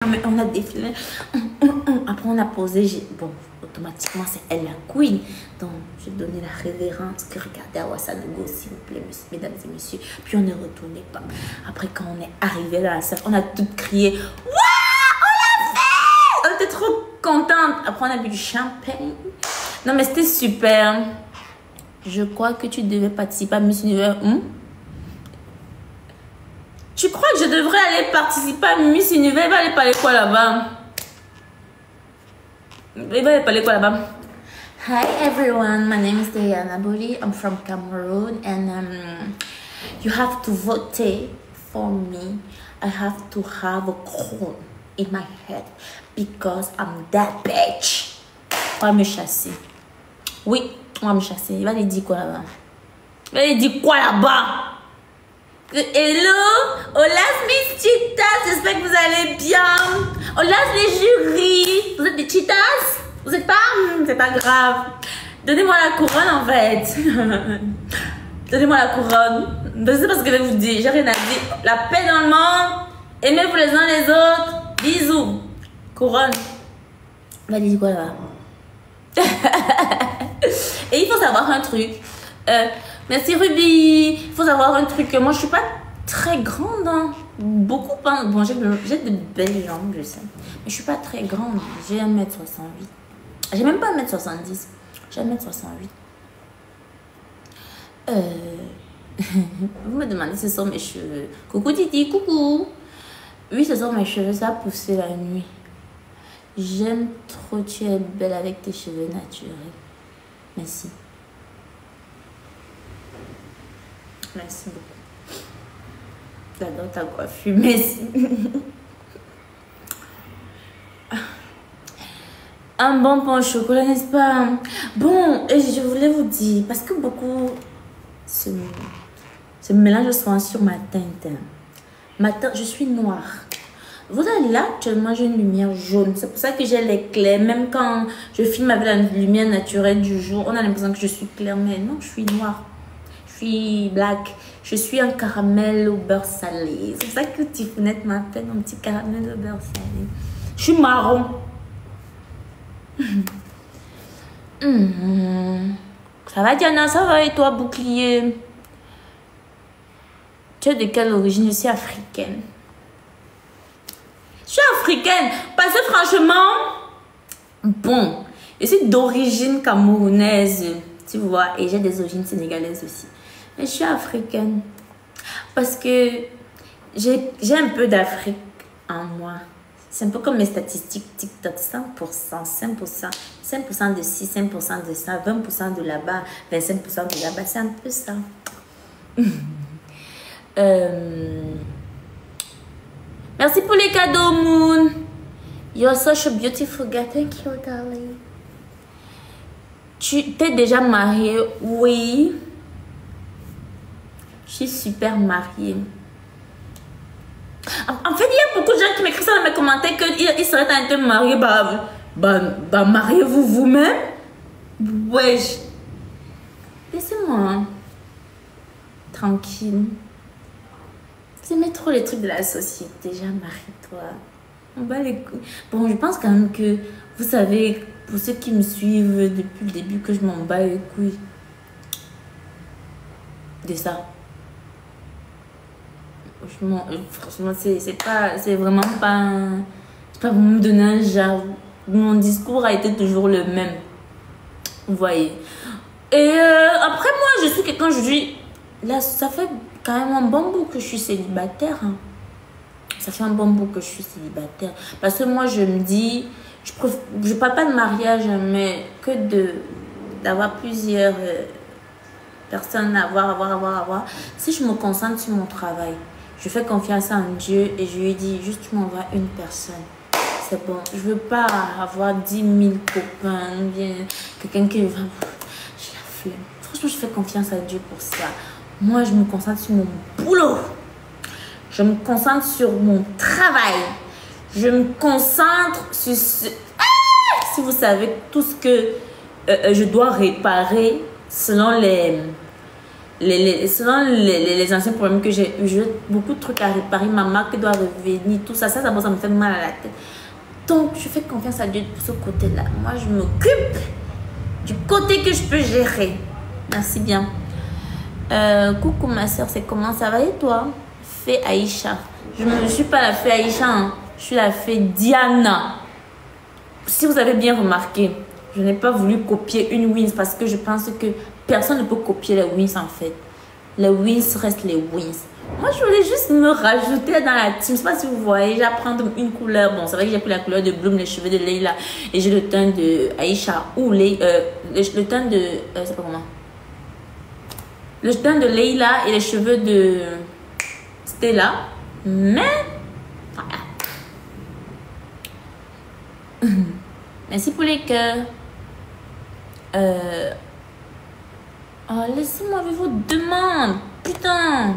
Mais on a défilé. Après, on a posé. Bon, automatiquement, c'est elle la queen. Donc, je donnais la révérence que regardez à Ouagadougou, s'il vous plaît, mesdames et messieurs. Puis, on est retourné. Après, quand on est arrivé dans la salle, on a toutes crié. Waouh, on l'a fait! On était trop contente. Après, on a bu du champagne. Non, mais c'était super. Je crois que tu devais participer à Miss Univers. Tu crois que je devrais aller participer à Miss Univers? Il va aller parler quoi là-bas? Il va aller parler quoi là-bas? Hi everyone, my name is Diana Boli. I'm from Cameroon and you have to vote for me. I have to have a crown in my head because I'm that bitch. On va me chasser. Oui, on va me chasser. Il va aller dire quoi là-bas? Il va aller dire quoi là-bas? Hello, hola Miss Cheetahs, j'espère que vous allez bien. Hola les jurys, vous êtes des Cheetahs? Vous êtes pas? C'est pas grave. Donnez-moi la couronne en fait. Donnez-moi la couronne. Je sais pas ce que je vais vous dire, j'ai rien à dire. La paix dans le monde, aimez-vous les uns les autres. Bisous. Couronne. On va dire quoi là? Et il faut savoir un truc. Merci Ruby. Il faut savoir un truc. Moi, je suis pas très grande. Hein. Beaucoup pas. Bon, j'ai de belles jambes, je sais. Mais je suis pas très grande. J'ai 1m68. J'ai même pas 1m70. J'ai 1m68. Vous me demandez si ce sont mes cheveux. Coucou Titi, coucou. Oui, ce sont mes cheveux. Ça a poussé la nuit. J'aime trop. Tu es belle avec tes cheveux naturels. Merci. Merci beaucoup. J'adore ta coiffure. Merci. Un bon pain au chocolat, n'est-ce pas? Bon, et je voulais vous dire, parce que beaucoup se mélangent souvent sur ma teinte. Ma teinte, je suis noire. Vous allez là, actuellement, j'ai une lumière jaune. C'est pour ça que j'ai l'éclair. Même quand je filme avec la lumière naturelle du jour, on a l'impression que je suis claire, mais non, je suis noire. Je suis black. Je suis un caramel au beurre salé. C'est pour ça que Tifounette m'appelle un petit caramel au beurre salé. Je suis marron. Ça va Diana, ça va et toi bouclier? Tu es de quelle origine? Je suis africaine. Je suis africaine parce que franchement, bon, je suis d'origine camerounaise, tu vois, et j'ai des origines sénégalaises aussi. Mais je suis africaine parce que j'ai un peu d'Afrique en moi. C'est un peu comme mes statistiques TikTok, 100%, 5%, 5% de ci, 5% de ça, 20% de là-bas, 25% de là-bas, c'est un peu ça. Merci pour les cadeaux, Moon. You're such a beautiful girl. Thank you, darling. Tu t'es déjà mariée? Oui. Je suis super mariée. En fait, il y a beaucoup de gens qui m'écrivent ça dans mes commentaires qu'ils seraient tentés de marier. Bah, mariez-vous vous-même. Wesh. Laissez-moi tranquille. Vous aimez trop les trucs de la société. Déjà, marie-toi. On bat les couilles. Bon, je pense quand même que vous savez, pour ceux qui me suivent depuis le début, que je m'en bats les couilles de ça. Franchement, c'est vraiment pas. C'est pas pour me donner un genre. Mon discours a été toujours le même. Vous voyez. Et après, moi, je suis quelqu'un, je dis. Là, ça fait quand même un bon bout que je suis célibataire. Hein. Ça fait un bon bout que je suis célibataire. Parce que moi, je me dis. Je parle pas de mariage, mais que d'avoir plusieurs personnes à avoir. Si je me concentre sur mon travail. Je fais confiance en Dieu et je lui dis juste tu m'envoies une personne. C'est bon. Je veux pas avoir 10 000 copains. Bien quelqu'un qui va. J'ai la flemme. Franchement, je fais confiance à Dieu pour ça. Moi, je me concentre sur mon boulot. Je me concentre sur mon travail. Je me concentre sur ce. Si vous savez tout ce que je dois réparer selon selon les anciens problèmes que j'ai eu, j'ai beaucoup de trucs à réparer, ma marque doit revenir, tout ça, ça me fait mal à la tête. Donc, je fais confiance à Dieu pour ce côté-là. Moi, je m'occupe du côté que je peux gérer. Merci bien. Coucou ma soeur, c'est comment ça va et toi? Fée Aïcha. Je ne suis pas la fée Aïcha, hein. Je suis la fée Diana. Si vous avez bien remarqué, je n'ai pas voulu copier une Wins parce que je pense que personne ne peut copier les Wins en fait. Les Wins restent les Wins. Moi, je voulais juste me rajouter dans la team. Je ne sais pas si vous voyez, j'ai prendre une couleur. Bon, c'est vrai que j'ai pris la couleur de Bloom, les cheveux de Leila. Et j'ai le teint de Aïcha ou le teint de... c'est pas comment? Le teint de Leila et les cheveux de Stella. Mais... voilà. Merci pour les cœurs. Oh, laissez-moi avec vos demandes. Putain.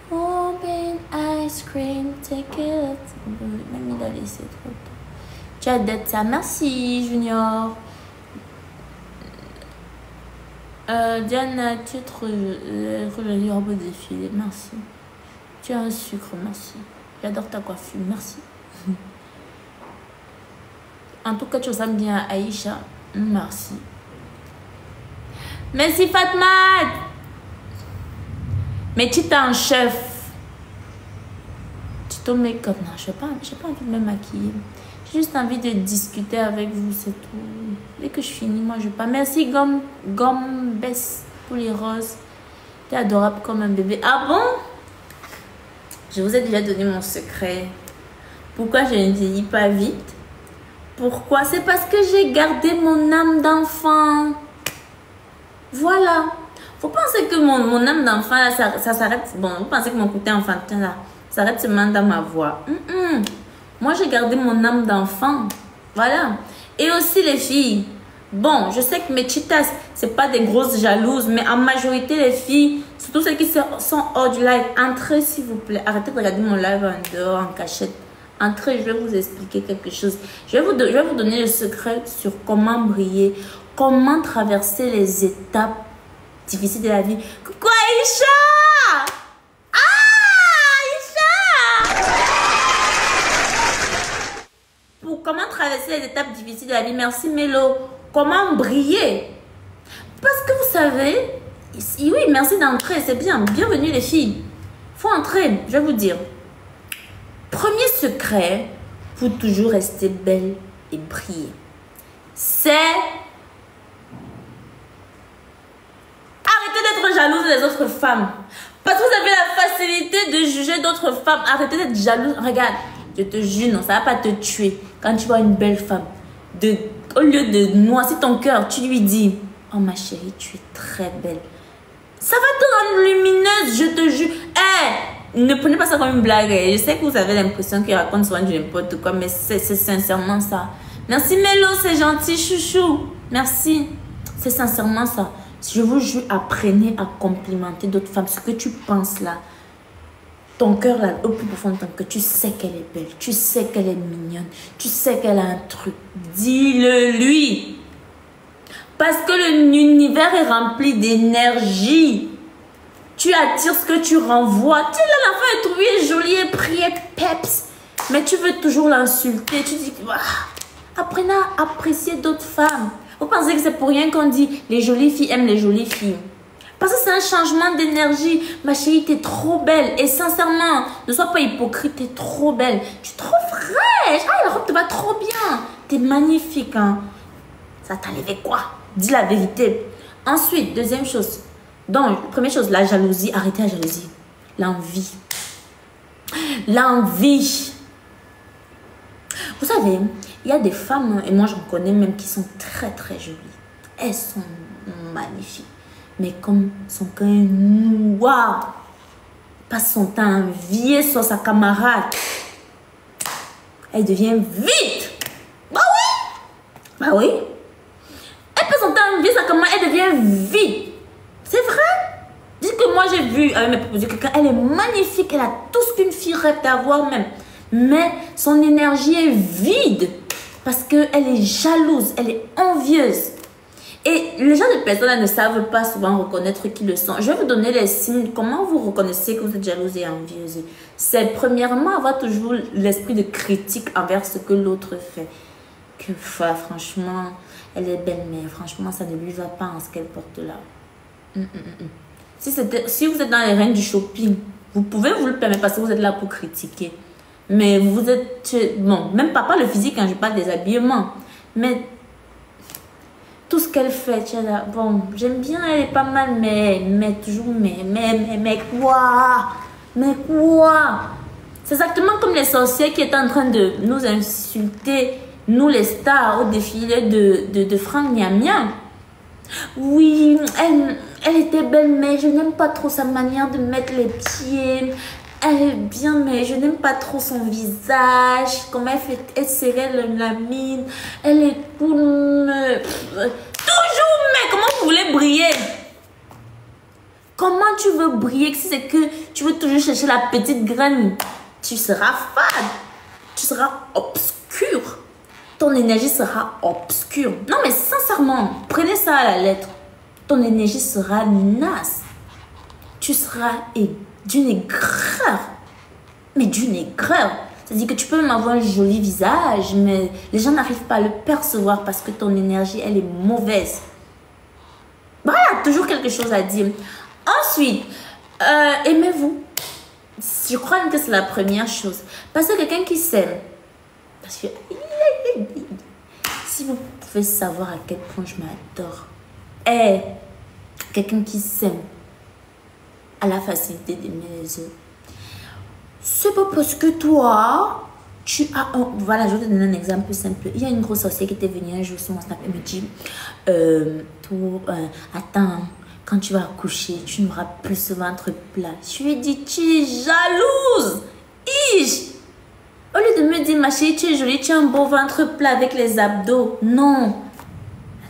Open ice cream, take it. Même il a laissé trop tôt. Tu as d'être ça. Merci, Junior. Diana, tu es trop jolie robe défilé. Merci. Tu as un sucre. Merci. J'adore ta coiffure. Merci. En tout cas, tu ressembles bien à Aïcha. Merci. Merci, Fatma. Mais tu es un chef. Tu te make-up. Non, je n'ai pas envie de me maquiller. J'ai juste envie de discuter avec vous, c'est tout. Dès que je finis, moi, je pars. Merci, Gomme Bess, pour les roses. Tu es adorable comme un bébé. Ah bon? Je vous ai déjà donné mon secret. Pourquoi je ne vieillis pas vite? Pourquoi? C'est parce que j'ai gardé mon âme d'enfant. Voilà. Faut penser que mon âme d'enfant, ça s'arrête. Bon, vous pensez que mon côté enfantin, là, s'arrête seulement dans ma voix. Moi, j'ai gardé mon âme d'enfant. Voilà. Et aussi, les filles. Bon, je sais que mes chitas, c'est pas des grosses jalouses, mais en majorité, les filles, surtout celles qui sont hors du live, entrez, s'il vous plaît. Arrêtez de regarder mon live en dehors, en cachette. Entrez, je vais vous expliquer quelque chose. Je vais vous donner le secret sur comment briller, comment traverser les étapes difficiles de la vie. Coucou Aïcha! Ah, Aïcha! Pour comment traverser les étapes difficiles de la vie. Merci Mélo. Comment briller? Parce que vous savez, oui, merci d'entrer, c'est bien. Bienvenue les filles. Faut entrer, je vais vous dire. Premier secret pour toujours rester belle et briller, c'est arrêtez d'être jalouse des autres femmes. Parce que vous avez la facilité de juger d'autres femmes. Arrêtez d'être jalouse. Regarde, je te jure, non, ça ne va pas te tuer. Quand tu vois une belle femme, au lieu de noircir ton cœur, tu lui dis, oh ma chérie, tu es très belle. Ça va te rendre lumineuse, je te jure. Ne prenez pas ça comme une blague. Je sais que vous avez l'impression qu'il raconte souvent du n'importe quoi, mais c'est sincèrement ça. Merci Mélo, c'est gentil, chouchou. Merci. C'est sincèrement ça. Je vous jure, apprenez à complimenter d'autres femmes. Ce que tu penses là, ton cœur là, au plus profond de ton cœur, tu sais qu'elle est belle, tu sais qu'elle est mignonne, tu sais qu'elle a un truc. Dis-le lui. Parce que l'univers est rempli d'énergie. Tu attires ce que tu renvoies. Tu là, l'enfant est trouvé joli et prié, peps. Mais tu veux toujours l'insulter. Tu dis, apprenez à apprécier d'autres femmes. Vous pensez que c'est pour rien qu'on dit les jolies filles aiment les jolies filles? Parce que c'est un changement d'énergie. Ma chérie, t'es trop belle. Et sincèrement, ne sois pas hypocrite, t'es trop belle. Tu es trop fraîche. Ah, la robe te va trop bien. T'es magnifique, hein. Ça t'enlevait quoi? Dis la vérité. Ensuite, deuxième chose. Donc, première chose, la jalousie. Arrêtez la jalousie. L'envie. L'envie. Vous savez, il y a des femmes, et moi j'en connais même, qui sont très très jolies. Elles sont magnifiques. Mais comme son cœur est noir, passe son temps à envier sur sa camarade, elle devient vite. Bah oui. Bah oui. Elle passe son temps à envier sa camarade, elle devient vite. C'est vrai. Dis que moi j'ai vu avec mes propositions quelqu'un, elle est magnifique, elle a tout ce qu'une fille rêve d'avoir même. Mais son énergie est vide parce qu'elle est jalouse, elle est envieuse. Et les gens de personnes là ne savent pas souvent reconnaître qui le sont. Je vais vous donner les signes. Comment vous reconnaissez que vous êtes jalouse et envieuse? C'est premièrement avoir toujours l'esprit de critique envers ce que l'autre fait. Que franchement, elle est belle, mais franchement, ça ne lui va pas en ce qu'elle porte là. Si vous êtes dans les règnes du shopping, vous pouvez vous le permettre parce que vous êtes là pour critiquer. Mais vous êtes... Bon, même pas le physique, quand je parle des habillements. Mais tout ce qu'elle fait, tu là, bon, j'aime bien, elle est pas mal, mais toujours, mais quoi? Mais quoi? C'est exactement comme les sorcières qui étaient en train de nous insulter, nous les stars, au défilé de Franck Miam Miam. Oui, elle était belle, mais je n'aime pas trop sa manière de mettre les pieds. Elle est bien, mais je n'aime pas trop son visage. Comment elle serrait la mine. Elle est cool. Toujours, mais comment vous voulez briller? Comment tu veux briller si c'est que tu veux toujours chercher la petite graine? Tu seras fade. Tu seras obscur. Ton énergie sera obscure. Non, mais sincèrement, prenez ça à la lettre. Ton énergie sera naze. Tu seras d'une aigreur. Mais d'une aigreur. C'est-à-dire que tu peux même avoir un joli visage, mais les gens n'arrivent pas à le percevoir parce que ton énergie, elle est mauvaise. Voilà, toujours quelque chose à dire. Ensuite, aimez-vous. Je crois même que c'est la première chose. Parce que quelqu'un qui s'aime, parce que si vous pouvez savoir à quel point je m'adore, quelqu'un qui s'aime a la facilité d'aimer les autres. C'est pas parce que toi, tu as un... Voilà, je vais te donner un exemple simple. Il y a une grosse sorcière qui était venue un jour sur mon snap et me dit attends, quand tu vas accoucher, tu n'auras plus ce ventre plat. Je lui ai dit, tu es jalouse. Ish. Au lieu de me dire, ma chérie, tu es jolie, tu as un beau ventre plat avec les abdos. Non.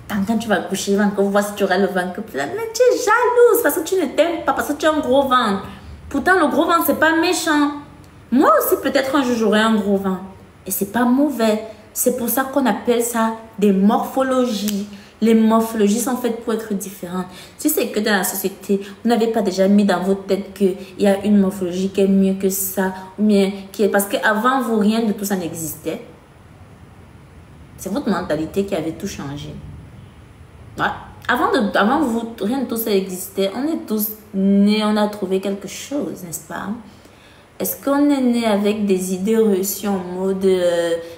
Attends, quand tu vas accoucher, il va encore voir si tu auras le ventre plat. Mais tu es jalouse parce que tu ne t'aimes pas, parce que tu as un gros ventre. Pourtant, le gros ventre, c'est pas méchant. Moi aussi, peut-être un jour, j'aurai un gros ventre. Et c'est pas mauvais. C'est pour ça qu'on appelle ça des morphologies. Les morphologies sont faites pour être différentes. Si c'est que dans la société, vous n'avez pas déjà mis dans votre tête qu'il y a une morphologie qui est mieux que ça, ou bien qui est... Parce qu'avant vous, rien de tout ça n'existait. C'est votre mentalité qui avait tout changé. Ouais. Avant vous, rien de tout ça existait. On est tous nés, on a trouvé quelque chose, n'est-ce pas? Est-ce qu'on est né avec des idées reçues en mode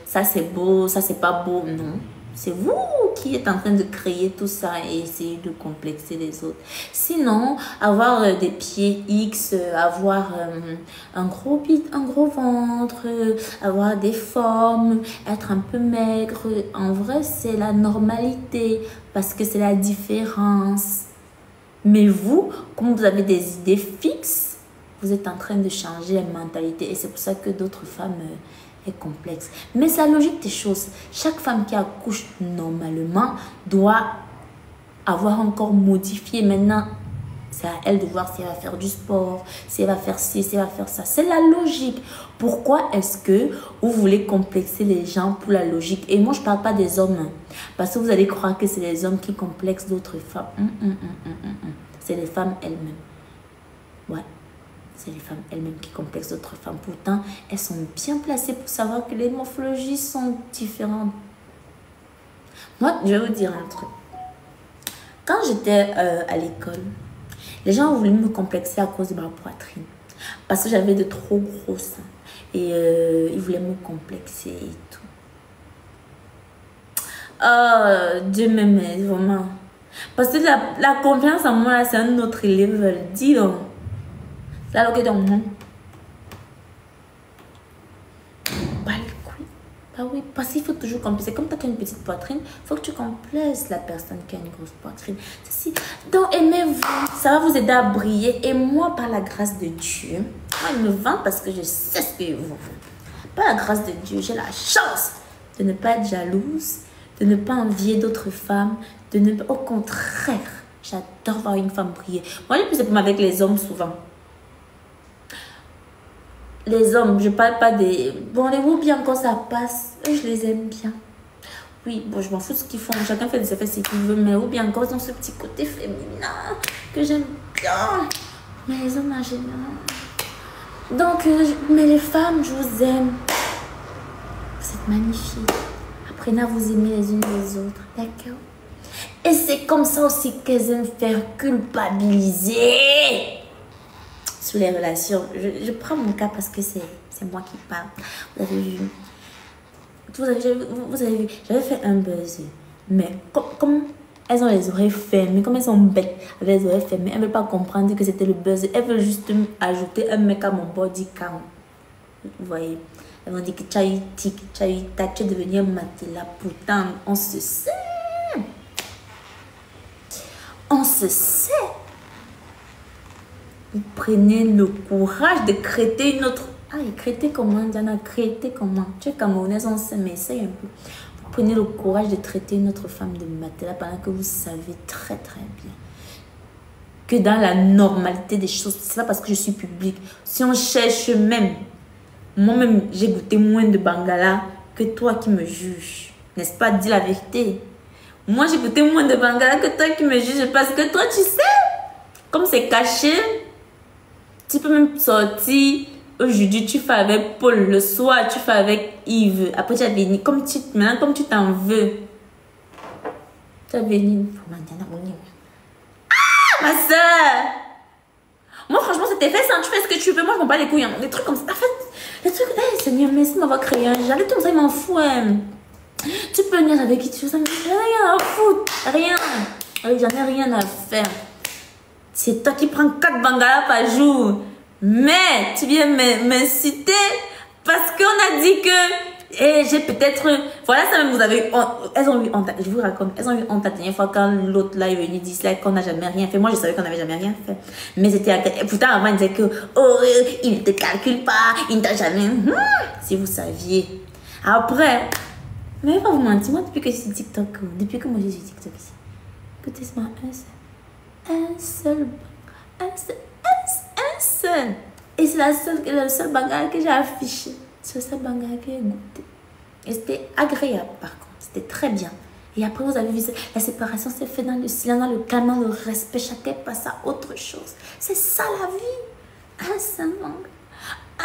ça c'est beau, ça c'est pas beau? Non. C'est vous qui êtes en train de créer tout ça et essayer de complexer les autres. Sinon, avoir des pieds X, avoir un gros bit, un gros ventre, avoir des formes, être un peu maigre, en vrai, c'est la normalité parce que c'est la différence. Mais vous, comme vous avez des idées fixes, vous êtes en train de changer la mentalité et c'est pour ça que d'autres femmes... est complexe. Mais c'est la logique des choses. Chaque femme qui accouche normalement doit avoir encore modifié. Maintenant, c'est à elle de voir si elle va faire du sport, si elle va faire ci, si elle va faire ça. C'est la logique. Pourquoi est-ce que vous voulez complexer les gens pour la logique? Et moi, je ne parle pas des hommes. Hein, parce que vous allez croire que c'est les hommes qui complexent d'autres femmes. C'est les femmes elles-mêmes. Ouais. C'est les femmes elles-mêmes qui complexent d'autres femmes. Pourtant, elles sont bien placées pour savoir que les morphologies sont différentes. Moi, je vais vous dire un truc. Quand j'étais à l'école, les gens voulaient me complexer à cause de ma poitrine. Parce que j'avais de trop gros seins. Et ils voulaient me complexer et tout. Oh, Dieu m'aime, vraiment. Parce que la confiance en moi, c'est un autre level. Dis donc. Là, ok, donc, bah, les couilles. Bah oui, parce qu'il faut toujours complexer. Comme tu as une petite poitrine, il faut que tu complexes la personne qui a une grosse poitrine. Ceci. Donc, aimez-vous. Ça va vous aider à briller. Et moi, par la grâce de Dieu, moi, il me vend parce que je sais ce que vous. Par la grâce de Dieu, j'ai la chance de ne pas être jalouse, de ne pas envier d'autres femmes, de ne pas... Au contraire, j'adore voir une femme briller. Moi, je plus avec les hommes souvent. Les hommes, je parle pas des... Bon, les whoopies encore ça passe. Eux, je les aime bien. Oui, bon, je m'en fous de ce qu'ils font. Chacun fait de ses faits ce qu'il veut. Mais ou bien encore, ils ont ce petit côté féminin que j'aime bien. Mais les hommes en général. Donc, mais les femmes, je vous aime. Vous êtes magnifiques. Apprenez à vous aimer les unes les autres. D'accord? Et c'est comme ça aussi qu'elles aiment faire culpabiliser sur les relations. Je prends mon cas parce que c'est moi qui parle. Vous avez vu? Vous avez vu? J'avais fait un buzz. Mais comme elles ont les oreilles fermées, comme elles sont bêtes avec les oreilles fermées, elles ne veulent pas comprendre que c'était le buzz. Elles veulent juste ajouter un mec à mon body count. Vous voyez? Elles vont dire que tu as eu tic, tu as eu tac, tu es devenu un matelas. Pourtant, on se sait. On se sait. Vous prenez le courage de créer une autre... Ah, créer comment, Diana? Créer comment? Tu es camerounaise, on sait, mais essaye un peu. Vous prenez le courage de traiter une autre femme de matelas pendant que vous savez très très bien que dans la normalité des choses, c'est pas parce que je suis publique. Si on cherche même, moi-même, j'ai goûté moins de bangala que toi qui me juges. N'est-ce pas? Dis la vérité. Moi, j'ai goûté moins de bangala que toi qui me juges parce que toi, tu sais, comme c'est caché, tu peux même sortir. Aujourd'hui, tu fais avec Paul. Le soir, tu fais avec Yves. Après, tu as venu. Maintenant, comme tu t'en veux. Tu as venu. Ah, ma soeur! Moi, franchement, c'était fait ça. Tu fais ce que tu veux. Moi, je m'en bats les couilles. Hein. Des trucs comme ça. En fait, les trucs. Hey, Seigneur, merci de m'avoir créé un jardin. Tout ça, il m'en fout. Hein. Tu peux venir avec qui tu veux. J'en ai rien à foutre. Rien. J'en ai rien à faire. C'est toi qui prends 4 bangalas par jour. Mais tu viens m'inciter parce qu'on a dit que j'ai peut-être... Voilà, ça même, vous avez... elles ont eu honte. Je vous raconte. Elles ont eu honte la dernière fois quand l'autre là est venu dire qu'on n'a jamais rien fait. Moi, je savais qu'on n'avait jamais rien fait. Mais c'était... Pourtant, avant, il disait que... Oh, il ne te calcule pas. Il ne t'a jamais... si vous saviez. Après... Mais je vais pas vous mentir. Moi, depuis que je suis TikTok... Depuis que moi, je suis TikTok ici. Écoutez-moi, un seul... Et c'est le seul bagage que j'ai affiché. C'est le seul bagage que j'ai goûté. Et c'était agréable par contre. C'était très bien. Et après, vous avez vu, la séparation s'est faite dans le silence, dans le calme, dans le respect. Chacun passe à autre chose. C'est ça la vie. Un seul bagage.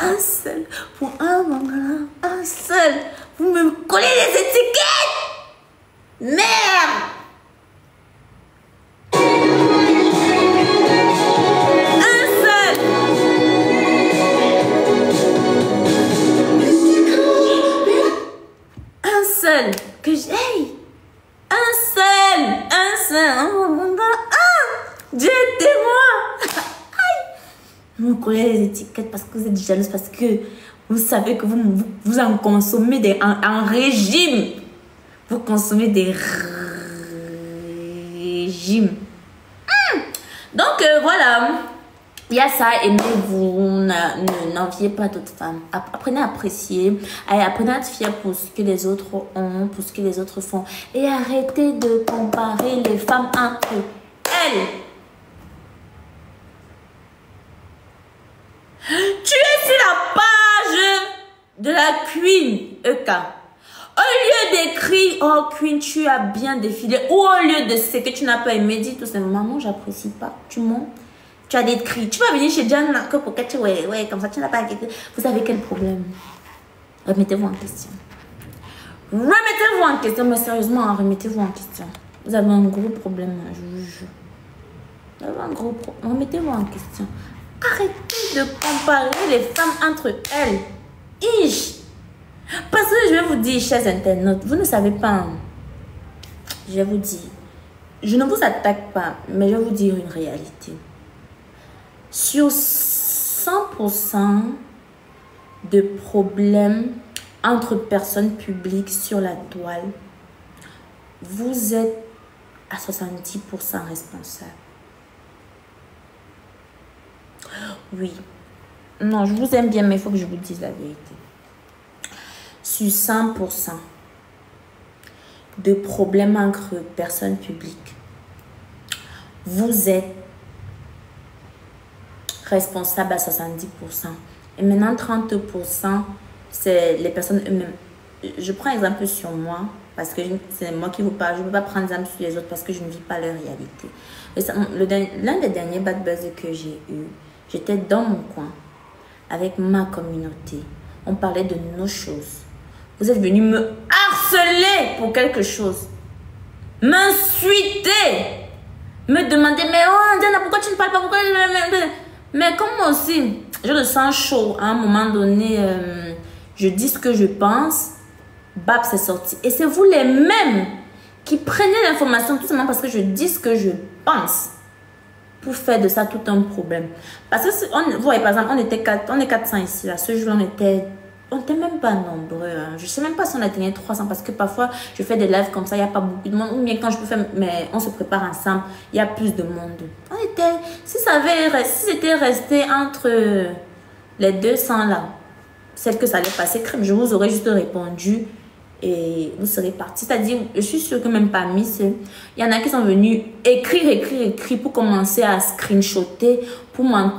Un seul. Pour un bagage. Un seul. Vous me collez les étiquettes. Merde. Que j'ai un seul, Dieu témoin. Vous collez les étiquettes parce que vous êtes jalouse, parce que vous savez que vous en consommez en régime. Vous consommez des régimes. Donc voilà. Il y a ça, aimez-vous, n'enviez pas d'autres femmes. Apprenez à apprécier, apprenez à être fier pour ce que les autres ont, pour ce que les autres font. Et arrêtez de comparer les femmes entre elles. Tu es sur la page de la Queen EK. Au lieu d'écrire, oh Queen, tu as bien défilé. Ou au lieu de ce que tu n'as pas aimé, dis tout simplement, non, j'apprécie pas. Tu montes. Tu as des cris. Tu vas venir chez Diana que pour que tu... Ouais, comme ça, tu n'as pas inquiété. Vous avez quel problème? Remettez-vous en question. Remettez-vous en question, mais sérieusement, remettez-vous en question. Vous avez un gros problème, je vous jure. Vous avez un gros problème. Remettez-vous en question. Arrêtez de comparer les femmes entre elles. Ish. Parce que je vais vous dire, chers internautes, vous ne savez pas. Je vais vous dire. Je ne vous attaque pas, mais je vais vous dire une réalité. Sur 100% de problèmes entre personnes publiques sur la toile, vous êtes à 70% responsable. Oui. Non, je vous aime bien, mais il faut que je vous dise la vérité. Sur 100% de problèmes entre personnes publiques, vous êtes responsable à 70%. Et maintenant, 30%, c'est les personnes eux-mêmes. je prends exemple sur moi, parce que c'est moi qui vous parle. Je ne peux pas prendre exemple sur les autres parce que je ne vis pas leur réalité. L'un des derniers bad buzz que j'ai eu, j'étais dans mon coin, avec ma communauté. On parlait de nos choses. Vous êtes venus me harceler pour quelque chose. M'insulter. Me demander, mais oh, Diana, pourquoi tu ne parles pas? Pourquoi... Mais comme moi aussi, je le sens chaud. À un moment donné, je dis ce que je pense. Bab, c'est sorti. Et c'est vous les mêmes qui prenez l'information tout simplement parce que je dis ce que je pense pour faire de ça tout un problème. Parce que, vous voyez, par exemple, on est 400 ici. Là. Ce jour-là, on n'était même pas nombreux. Hein. Je ne sais même pas si on atteignait 300 parce que parfois, je fais des lives comme ça, il n'y a pas beaucoup de monde. Ou bien quand je peux faire, mais on se prépare ensemble, il y a plus de monde. Si c'était resté entre les 200 là, celle que ça allait passer crème, je vous aurais juste répondu et vous serez partis. C'est-à-dire, je suis sûre que même parmi ceux, il y en a qui sont venus écrire pour commencer à screenshotter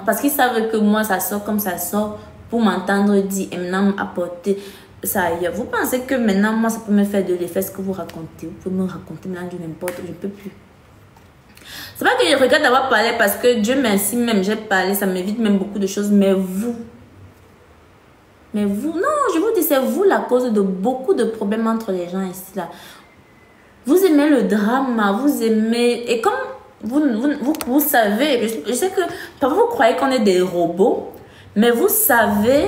parce qu'ils savent que moi, ça sort comme ça sort pour m'entendre dire et maintenant apporter ça ailleurs. Vous pensez que maintenant, moi, ça peut me faire de l'effet ce que vous racontez. Vous pouvez me raconter maintenant du n'importe, je ne peux plus. C'est pas que je regrette d'avoir parlé parce que Dieu merci, même j'ai parlé, ça m'évite même beaucoup de choses, mais vous, non, je vous dis, c'est vous la cause de beaucoup de problèmes entre les gens ici, là. Vous aimez le drame, vous aimez... Et comme vous savez, je sais que parfois vous croyez qu'on est des robots, mais vous savez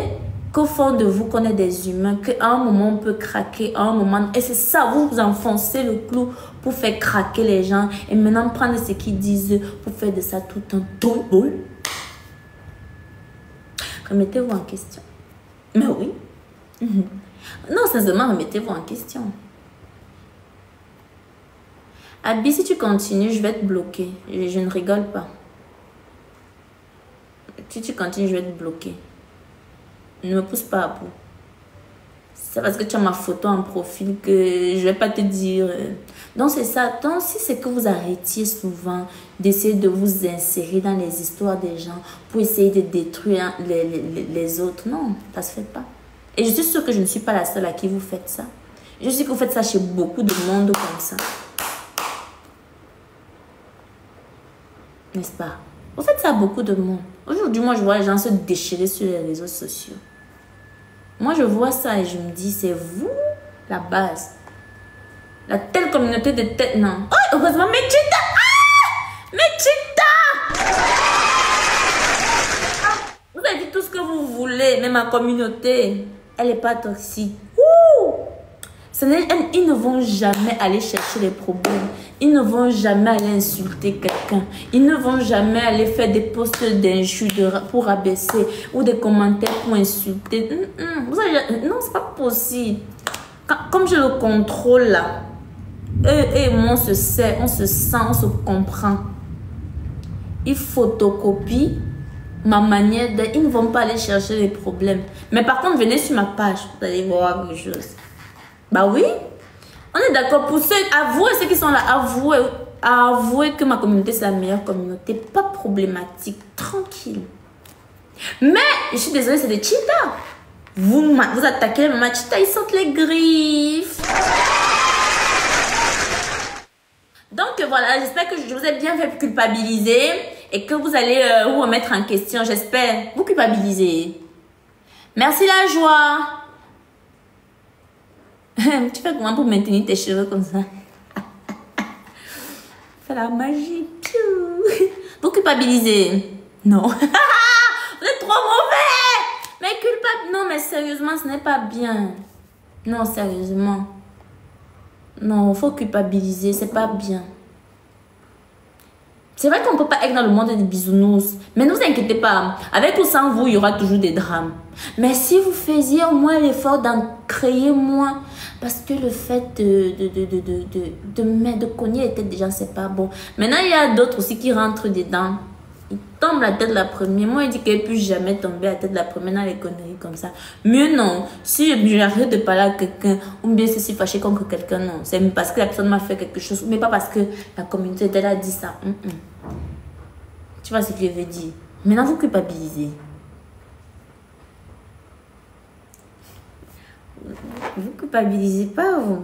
qu'au fond de vous, qu'on est des humains, qu'à un moment, on peut craquer, à un moment... Et c'est ça, vous enfoncez le clou pour faire craquer les gens et maintenant prendre ce qu'ils disent pour faire de ça tout un tollball. Remettez-vous en question. Mais oui. Non, sincèrement, remettez-vous en question. Abby, si tu continues, je vais te bloquer. Je ne rigole pas. Si tu continues, je vais te bloquer. Ne me pousse pas à bout. C'est parce que tu as ma photo en profil que je ne vais pas te dire. Donc, c'est ça. Donc, si c'est que vous arrêtiez souvent d'essayer de vous insérer dans les histoires des gens pour essayer de détruire les autres, non, ça ne se fait pas. Et je suis sûre que je ne suis pas la seule à qui vous faites ça. Je sais que vous faites ça chez beaucoup de monde comme ça. N'est-ce pas? Vous faites ça à beaucoup de monde. Aujourd'hui, moi, je vois les gens se déchirer sur les réseaux sociaux. Moi, je vois ça et je me dis, c'est vous, la base. La telle communauté de tête, non. Oh, heureusement, mais Chita! Ah! Mais Chita! Vous avez dit tout ce que vous voulez, mais ma communauté, elle n'est pas toxique. Ouh! Ils ne vont jamais aller chercher les problèmes. Ils ne vont jamais aller insulter quelqu'un. Ils ne vont jamais aller faire des posts d'injures pour rabaisser ou des commentaires pour insulter. Non, c'est pas possible. Comme je le contrôle là, eux et moi, on se sait, on se sent, on se comprend. Ils photocopient ma manière d'être. Ils ne vont pas aller chercher les problèmes. Mais par contre, venez sur ma page, vous allez voir quelque chose. Bah oui, on est d'accord pour ceux, avouez ceux qui sont là, avouez que ma communauté c'est la meilleure communauté, pas problématique, tranquille. Mais, je suis désolée, c'est des cheetahs. Vous attaquez les mamans cheetahs, ils sortent les griffes. Donc voilà, j'espère que je vous ai bien fait culpabiliser et que vous allez vous remettre en question, j'espère, vous culpabiliser. Merci la joie. Tu fais comment pour maintenir tes cheveux comme ça? Fais la magie. Vous culpabilisez. Non. Vous êtes trop mauvais. Mais non, mais sérieusement, ce n'est pas bien. Non, sérieusement. Non, il faut culpabiliser. C'est pas bien. C'est vrai qu'on ne peut pas être dans le monde des bisounours. Mais ne vous inquiétez pas. Avec ou sans vous, il y aura toujours des drames. Mais si vous faisiez au moins l'effort d'en créer moins. Parce que le fait de cogner les têtes des gens, c'est pas bon. Maintenant, il y a d'autres aussi qui rentrent dedans. Ils tombent la tête de la première. Moi, il dit qu'elle ne peut jamais tomber la tête de la première dans les conneries comme ça. Mieux non. Si j'arrête de parler à quelqu'un, ou bien si je suis fâchée contre quelqu'un, non. C'est parce que la personne m'a fait quelque chose. Mais pas parce que la communauté d'elle a dit ça. Tu vois ce que je veux dire? Maintenant, vous culpabilisez. Vous culpabilisez pas, vous.